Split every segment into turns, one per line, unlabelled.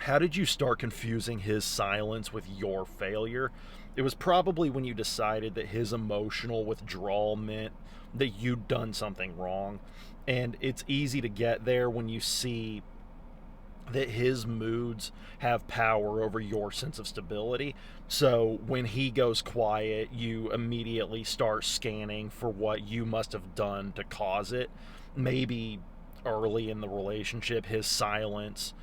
How did you start confusing his silence with your failure? It was probably when you decided that his emotional withdrawal meant that you'd done something wrong. And it's easy to get there when you see that his moods have power over your sense of stability. So when he goes quiet, you immediately start scanning for what you must have done to cause it. Maybe early in the relationship, his silence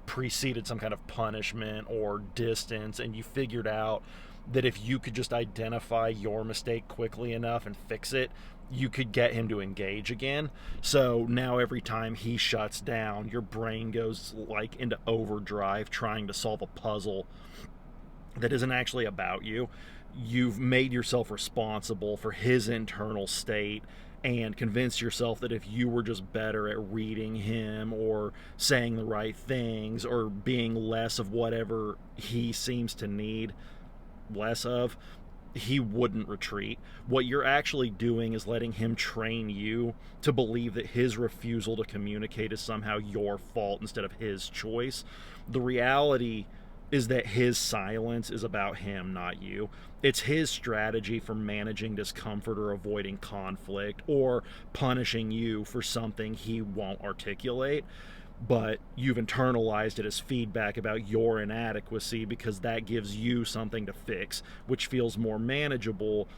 preceded some kind of punishment or distance, and you figured out that if you could just identify your mistake quickly enough and fix it, you could get him to engage again. So now every time he shuts down, your brain goes like into overdrive trying to solve a puzzle that isn't actually about you. You've made yourself responsible for his internal state and convinced yourself that if you were just better at reading him or saying the right things or being less of whatever he seems to need less of, he wouldn't retreat. What you're actually doing is letting him train you to believe that his refusal to communicate is somehow your fault instead of his choice. The reality is that his silence is about him, not you. It's his strategy for managing discomfort or avoiding conflict or punishing you for something he won't articulate. But you've internalized it as feedback about your inadequacy because that gives you something to fix, which feels more manageable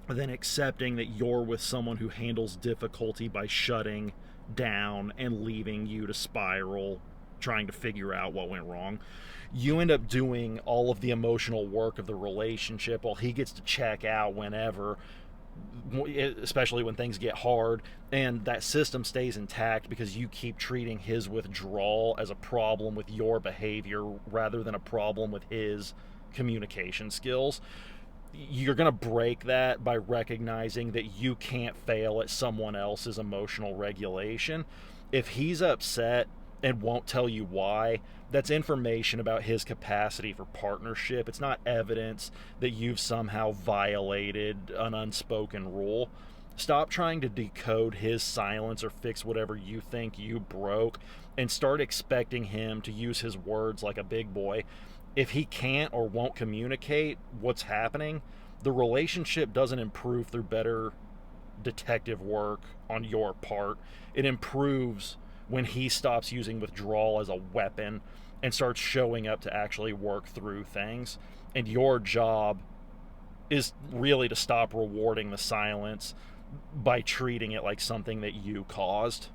than accepting that you're with someone who handles difficulty by shutting down and leaving you to spiral, trying to figure out what went wrong. You end up doing all of the emotional work of the relationship while he gets to check out whenever, especially when things get hard, and that system stays intact because you keep treating his withdrawal as a problem with your behavior rather than a problem with his communication skills. You're going to break that by recognizing that you can't fail at someone else's emotional regulation. If he's upset and won't tell you why, that's information about his capacity for partnership. It's not evidence that you've somehow violated an unspoken rule. Stop trying to decode his silence or fix whatever you think you broke, and start expecting him to use his words like a big boy. If he can't or won't communicate what's happening, the relationship doesn't improve through better detective work on your part. It improves when he stops using withdrawal as a weapon and starts showing up to actually work through things. And your job is really to stop rewarding the silence by treating it like something that you caused.